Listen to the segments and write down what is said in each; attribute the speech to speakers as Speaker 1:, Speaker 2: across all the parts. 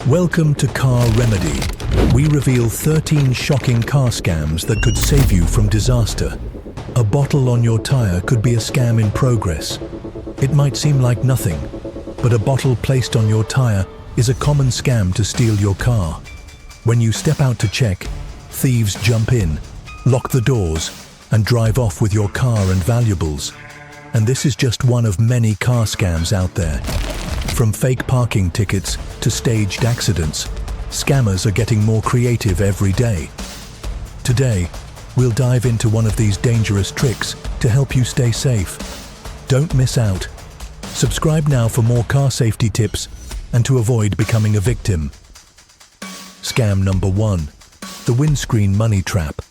Speaker 1: Welcome to Car Remedy. We reveal 13 shocking car scams that could save you from disaster. A bottle on your tire could be a scam in progress. It might seem like nothing, but a bottle placed on your tire is a common scam to steal your car. When you step out to check, thieves jump in, lock the doors, and drive off with your car and valuables. And this is just one of many car scams out there. From fake parking tickets to staged accidents, scammers are getting more creative every day. Today, we'll dive into one of these dangerous tricks to help you stay safe. Don't miss out. Subscribe now for more car safety tips and to avoid becoming a victim. Scam number 1. The windscreen money trap.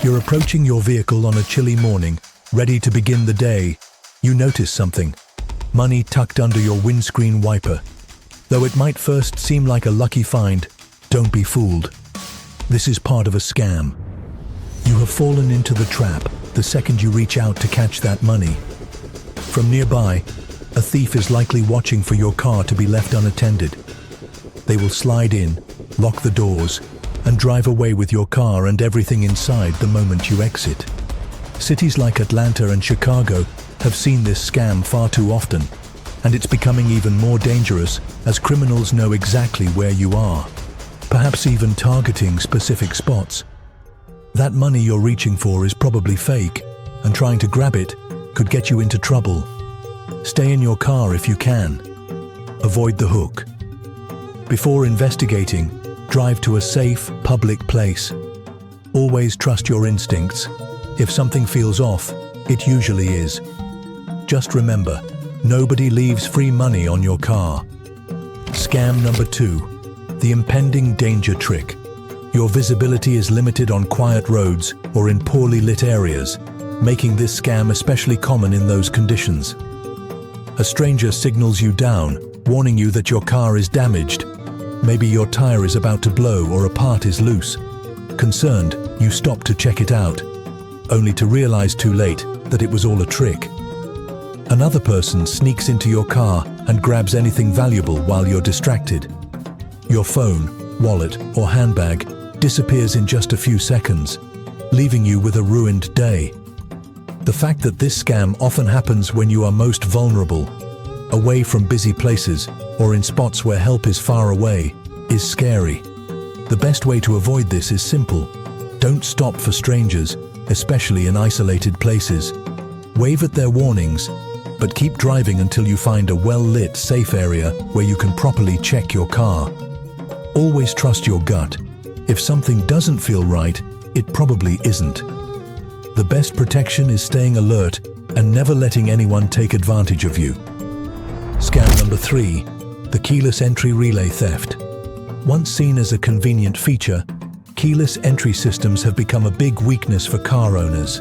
Speaker 1: You're approaching your vehicle on a chilly morning, ready to begin the day. You notice something. Money tucked under your windscreen wiper. Though it might first seem like a lucky find, don't be fooled. This is part of a scam. You have fallen into the trap the second you reach out to catch that money. From nearby, a thief is likely watching for your car to be left unattended. They will slide in, lock the doors, and drive away with your car and everything inside the moment you exit. Cities like Atlanta and Chicago have seen this scam far too often, and it's becoming even more dangerous as criminals know exactly where you are, perhaps even targeting specific spots. That money you're reaching for is probably fake, and trying to grab it could get you into trouble. Stay in your car if you can. Avoid the hook. Before investigating, drive to a safe, public place. Always trust your instincts. If something feels off, it usually is. Just remember, nobody leaves free money on your car. Scam number 2. The impending danger trick. Your visibility is limited on quiet roads or in poorly lit areas, making this scam especially common in those conditions. A stranger signals you down, warning you that your car is damaged. Maybe your tire is about to blow or a part is loose. Concerned, you stop to check it out, only to realize too late that it was all a trick. Another person sneaks into your car and grabs anything valuable while you're distracted. Your phone, wallet, or handbag disappears in just a few seconds, leaving you with a ruined day. The fact that this scam often happens when you are most vulnerable, away from busy places or in spots where help is far away, is scary. The best way to avoid this is simple. Don't stop for strangers, especially in isolated places. Wave at their warnings, but keep driving until you find a well-lit, safe area where you can properly check your car. Always trust your gut. If something doesn't feel right, it probably isn't. The best protection is staying alert and never letting anyone take advantage of you. Scam number 3. The keyless entry relay theft. Once seen as a convenient feature, keyless entry systems have become a big weakness for car owners.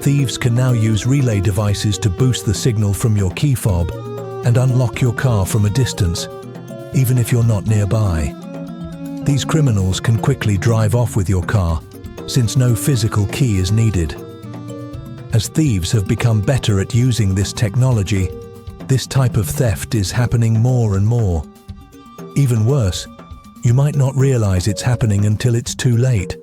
Speaker 1: Thieves can now use relay devices to boost the signal from your key fob and unlock your car from a distance, even if you're not nearby. These criminals can quickly drive off with your car, since no physical key is needed. As thieves have become better at using this technology, this type of theft is happening more and more. Even worse, you might not realize it's happening until it's too late.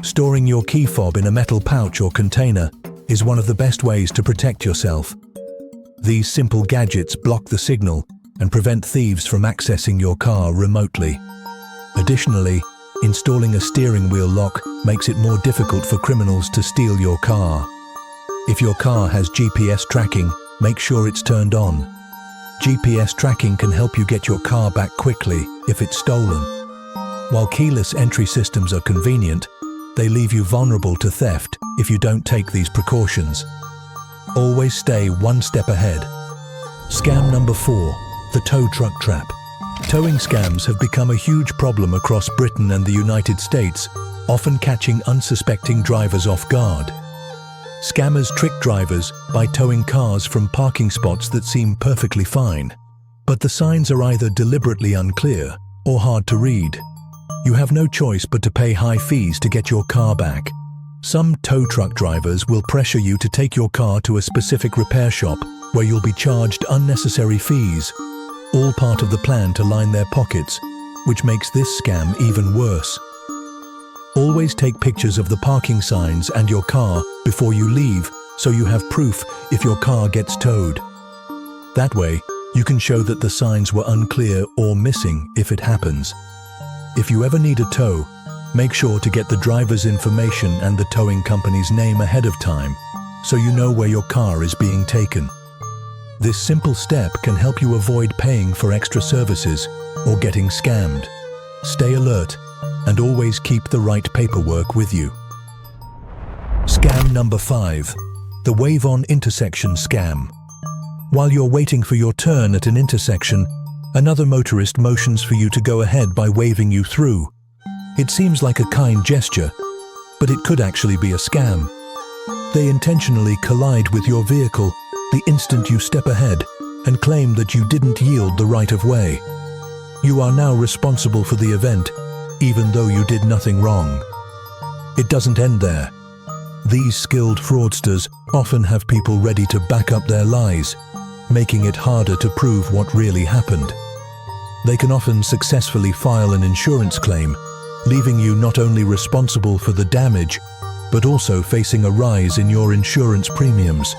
Speaker 1: Storing your key fob in a metal pouch or container is one of the best ways to protect yourself. These simple gadgets block the signal and prevent thieves from accessing your car remotely. Additionally, installing a steering wheel lock makes it more difficult for criminals to steal your car. If your car has GPS tracking, make sure it's turned on. GPS tracking can help you get your car back quickly if it's stolen. While keyless entry systems are convenient, they leave you vulnerable to theft if you don't take these precautions. Always stay one step ahead. Scam number 4. The tow truck trap. Towing scams have become a huge problem across Britain and the United States, often catching unsuspecting drivers off guard. Scammers trick drivers by towing cars from parking spots that seem perfectly fine, but the signs are either deliberately unclear or hard to read. You have no choice but to pay high fees to get your car back. Some tow truck drivers will pressure you to take your car to a specific repair shop where you'll be charged unnecessary fees. all part of the plan to line their pockets, which makes this scam even worse. Always take pictures of the parking signs and your car before you leave so you have proof if your car gets towed. That way, you can show that the signs were unclear or missing if it happens. If you ever need a tow, make sure to get the driver's information and the towing company's name ahead of time so you know where your car is being taken. This simple step can help you avoid paying for extra services or getting scammed. Stay alert and always keep the right paperwork with you. Scam number 5. The wave-on intersection scam. While you're waiting for your turn at an intersection, another motorist motions for you to go ahead by waving you through. It seems like a kind gesture, but it could actually be a scam. They intentionally collide with your vehicle the instant you step ahead and claim that you didn't yield the right of way. You are now responsible for the event, even though you did nothing wrong. It doesn't end there. These skilled fraudsters often have people ready to back up their lies, making it harder to prove what really happened. They can often successfully file an insurance claim, leaving you not only responsible for the damage, but also facing a rise in your insurance premiums.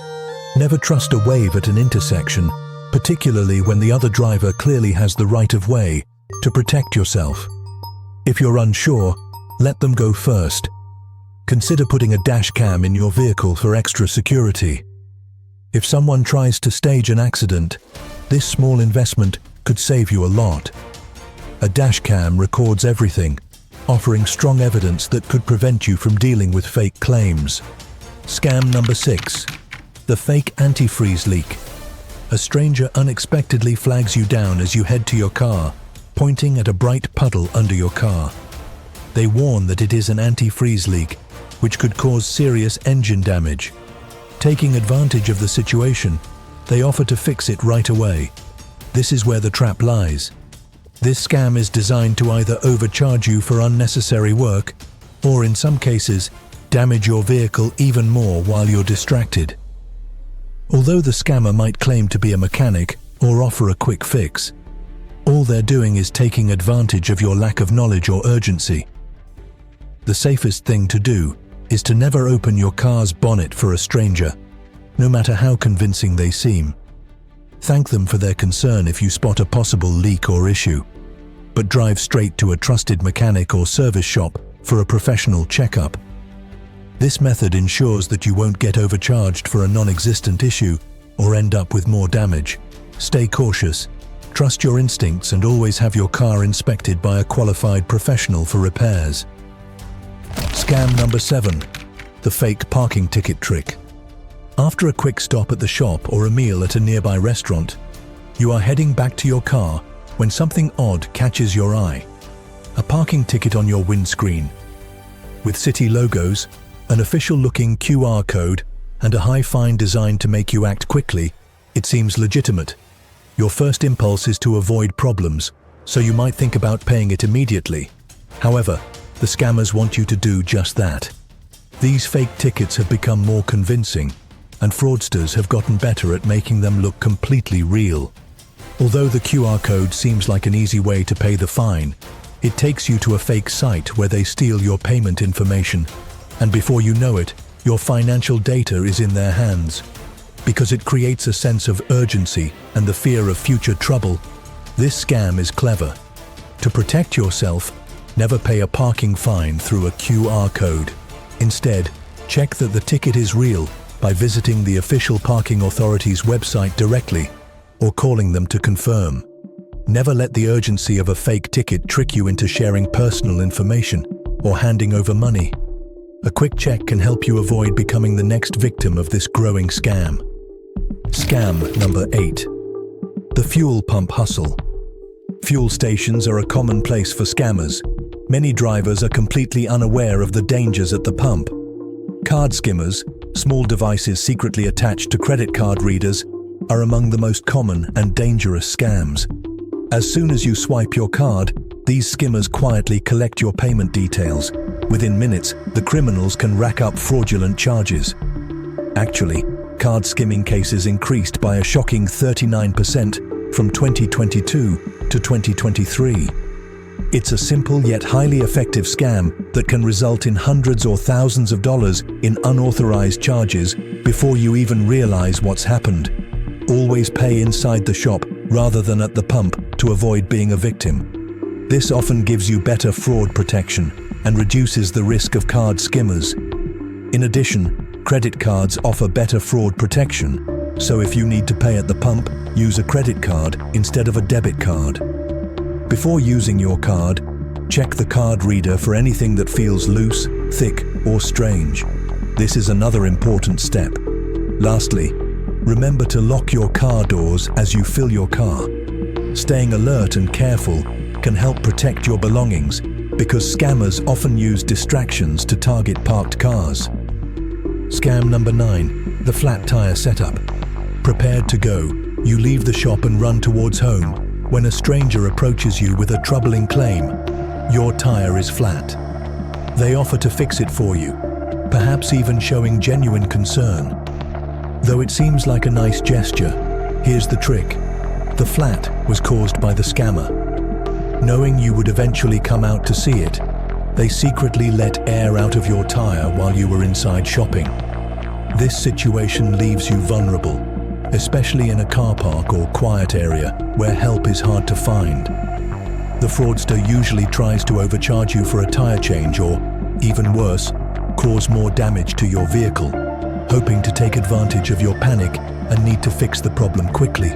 Speaker 1: Never trust a wave at an intersection, particularly when the other driver clearly has the right of way to protect yourself. If you're unsure, let them go first. Consider putting a dash cam in your vehicle for extra security. If someone tries to stage an accident, this small investment could save you a lot. A dash cam records everything, offering strong evidence that could prevent you from dealing with fake claims. Scam number 6. The fake antifreeze leak. A stranger unexpectedly flags you down as you head to your car, pointing at a bright puddle under your car. They warn that it is an antifreeze leak, which could cause serious engine damage. Taking advantage of the situation, they offer to fix it right away. This is where the trap lies. This scam is designed to either overcharge you for unnecessary work, or in some cases, damage your vehicle even more while you're distracted. Although the scammer might claim to be a mechanic or offer a quick fix, all they're doing is taking advantage of your lack of knowledge or urgency. The safest thing to do is to never open your car's bonnet for a stranger, no matter how convincing they seem. Thank them for their concern if you spot a possible leak or issue, but drive straight to a trusted mechanic or service shop for a professional checkup. This method ensures that you won't get overcharged for a non-existent issue or end up with more damage. Stay cautious, trust your instincts, and always have your car inspected by a qualified professional for repairs. Scam number 7. The fake parking ticket trick. After a quick stop at the shop or a meal at a nearby restaurant, you are heading back to your car when something odd catches your eye. A parking ticket on your windscreen. With city logos, an official-looking QR code, and a high fine designed to make you act quickly, it seems legitimate. Your first impulse is to avoid problems, so you might think about paying it immediately. However, the scammers want you to do just that. These fake tickets have become more convincing, and fraudsters have gotten better at making them look completely real. Although the QR code seems like an easy way to pay the fine, it takes you to a fake site where they steal your payment information, and before you know it, your financial data is in their hands. Because it creates a sense of urgency and the fear of future trouble, this scam is clever. To protect yourself, never pay a parking fine through a QR code. Instead, check that the ticket is real by visiting the official parking authority's website directly or calling them to confirm. Never let the urgency of a fake ticket trick you into sharing personal information or handing over money. A quick check can help you avoid becoming the next victim of this growing scam. Scam number 8. The fuel pump hustle. Fuel stations are a common place for scammers. Many drivers are completely unaware of the dangers at the pump. Card skimmers, small devices secretly attached to credit card readers, are among the most common and dangerous scams. As soon as you swipe your card, these skimmers quietly collect your payment details. Within minutes, the criminals can rack up fraudulent charges. Actually, card skimming cases increased by a shocking 39% from 2022 to 2023. It's a simple yet highly effective scam that can result in hundreds or thousands of dollars in unauthorized charges before you even realize what's happened. Always pay inside the shop rather than at the pump to avoid being a victim. This often gives you better fraud protection and reduces the risk of card skimmers. In addition, credit cards offer better fraud protection, so if you need to pay at the pump, use a credit card instead of a debit card. Before using your card, check the card reader for anything that feels loose, thick, or strange. This is another important step. Lastly, remember to lock your car doors as you fill your car. Staying alert and careful can help protect your belongings because scammers often use distractions to target parked cars. Scam number 9, the flat tire setup. Prepared to go, you leave the shop and run towards home when a stranger approaches you with a troubling claim. Your tire is flat. They offer to fix it for you, perhaps even showing genuine concern. Though it seems like a nice gesture, here's the trick. The flat was caused by the scammer. Knowing you would eventually come out to see it, they secretly let air out of your tire while you were inside shopping. This situation leaves you vulnerable, especially in a car park or quiet area where help is hard to find. The fraudster usually tries to overcharge you for a tire change or, even worse, cause more damage to your vehicle, hoping to take advantage of your panic and need to fix the problem quickly.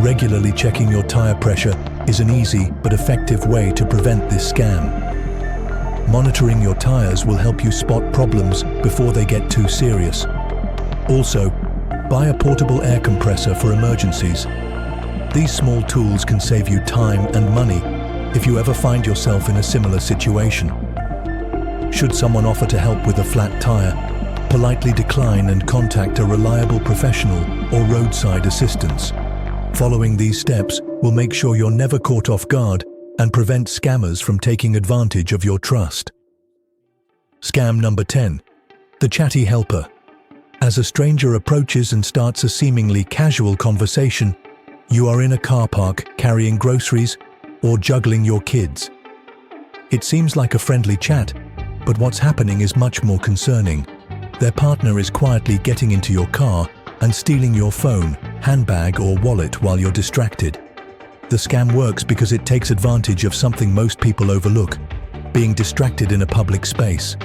Speaker 1: Regularly checking your tire pressure is an easy but effective way to prevent this scam. Monitoring your tires will help you spot problems before they get too serious. Also, buy a portable air compressor for emergencies. These small tools can save you time and money if you ever find yourself in a similar situation. Should someone offer to help with a flat tire, politely decline and contact a reliable professional or roadside assistance. Following these steps will make sure you're never caught off guard and prevent scammers from taking advantage of your trust. Scam number 10, the chatty helper. As a stranger approaches and starts a seemingly casual conversation, you are in a car park carrying groceries or juggling your kids. It seems like a friendly chat, but what's happening is much more concerning. Their partner is quietly getting into your car and stealing your phone, handbag, or wallet while you're distracted. The scam works because it takes advantage of something most people overlook: being distracted in a public space.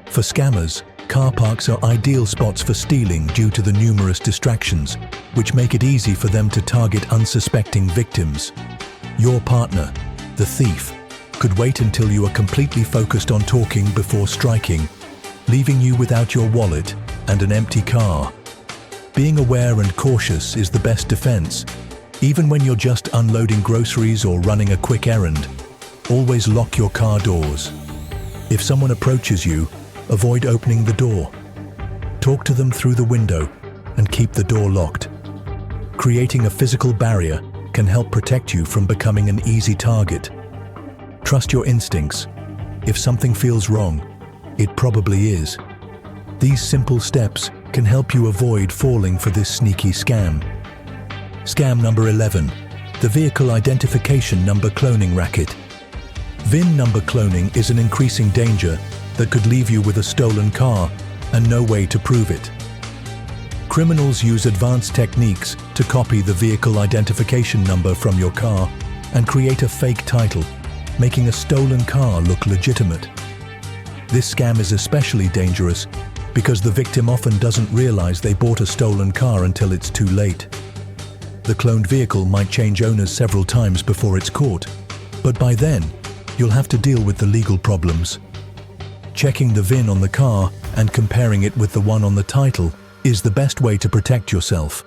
Speaker 1: For scammers, car parks are ideal spots for stealing due to the numerous distractions, which make it easy for them to target unsuspecting victims. Your partner, the thief, could wait until you are completely focused on talking before striking, leaving you without your wallet and an empty car. Being aware and cautious is the best defense. Even when you're just unloading groceries or running a quick errand, always lock your car doors. If someone approaches you, avoid opening the door. Talk to them through the window and keep the door locked. Creating a physical barrier can help protect you from becoming an easy target. Trust your instincts. If something feels wrong, it probably is. These simple steps can help you avoid falling for this sneaky scam. Scam number 11, the vehicle identification number cloning racket. VIN number cloning is an increasing danger that could leave you with a stolen car and no way to prove it. Criminals use advanced techniques to copy the vehicle identification number from your car and create a fake title, making a stolen car look legitimate. This scam is especially dangerous because the victim often doesn't realize they bought a stolen car until it's too late. The cloned vehicle might change owners several times before it's caught, but by then, you'll have to deal with the legal problems. Checking the VIN on the car and comparing it with the one on the title is the best way to protect yourself.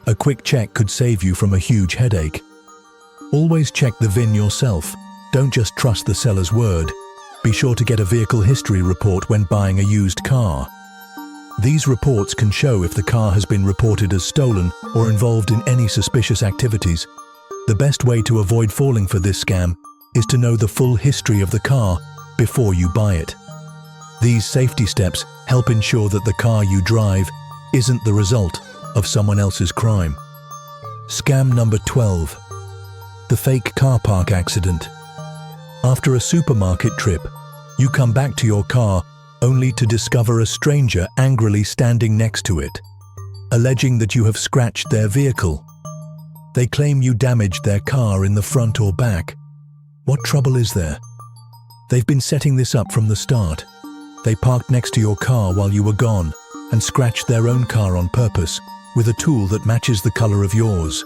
Speaker 1: A quick check could save you from a huge headache. Always check the VIN yourself. Don't just trust the seller's word. Be sure to get a vehicle history report when buying a used car. These reports can show if the car has been reported as stolen or involved in any suspicious activities. The best way to avoid falling for this scam is to know the full history of the car before you buy it. These safety steps help ensure that the car you drive isn't the result of someone else's crime. Scam number 12. The fake car park accident. After a supermarket trip, you come back to your car only to discover a stranger angrily standing next to it, alleging that you have scratched their vehicle. They claim you damaged their car in the front or back. What trouble is there? They've been setting this up from the start. They parked next to your car while you were gone and scratched their own car on purpose with a tool that matches the color of yours.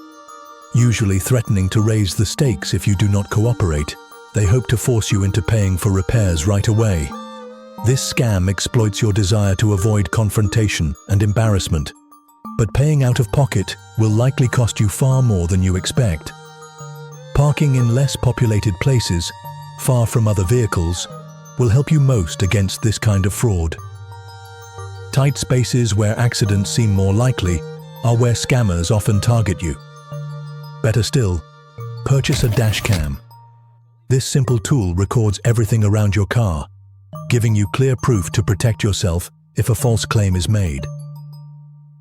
Speaker 1: Usually threatening to raise the stakes if you do not cooperate, they hope to force you into paying for repairs right away. This scam exploits your desire to avoid confrontation and embarrassment, but paying out of pocket will likely cost you far more than you expect. Parking in less populated places, far from other vehicles, will help you most against this kind of fraud. Tight spaces where accidents seem more likely are where scammers often target you. Better still, purchase a dash cam. This simple tool records everything around your car, giving you clear proof to protect yourself if a false claim is made.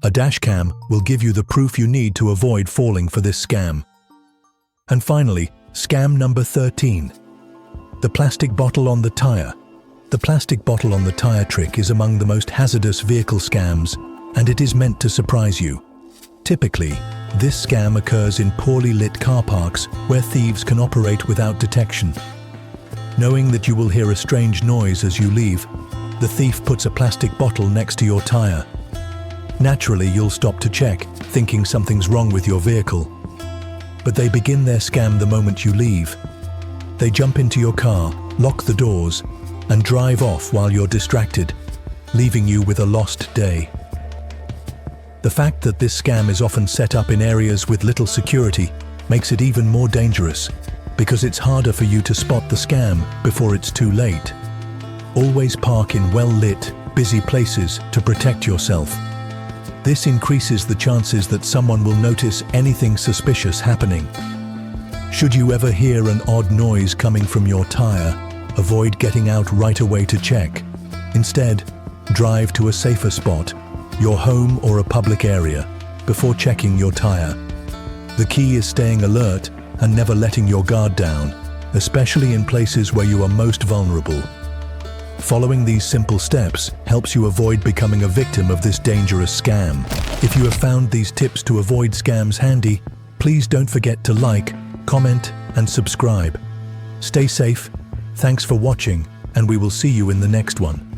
Speaker 1: A dash cam will give you the proof you need to avoid falling for this scam. And finally, scam number 13. The plastic bottle on the tire. The plastic bottle on the tire trick is among the most hazardous vehicle scams, and it is meant to surprise you. Typically, this scam occurs in poorly lit car parks where thieves can operate without detection. Knowing that you will hear a strange noise as you leave, the thief puts a plastic bottle next to your tire. Naturally, you'll stop to check, thinking something's wrong with your vehicle. But they begin their scam the moment you leave. They jump into your car, lock the doors, and drive off while you're distracted, leaving you with a lost day. The fact that this scam is often set up in areas with little security makes it even more dangerous, because it's harder for you to spot the scam before it's too late. Always park in well-lit, busy places to protect yourself. This increases the chances that someone will notice anything suspicious happening. Should you ever hear an odd noise coming from your tire, avoid getting out right away to check. Instead, drive to a safer spot, your home or a public area, before checking your tire. The key is staying alert and never letting your guard down, especially in places where you are most vulnerable. Following these simple steps helps you avoid becoming a victim of this dangerous scam. If you have found these tips to avoid scams handy, please don't forget to like, comment, and subscribe. Stay safe, thanks for watching, and we will see you in the next one.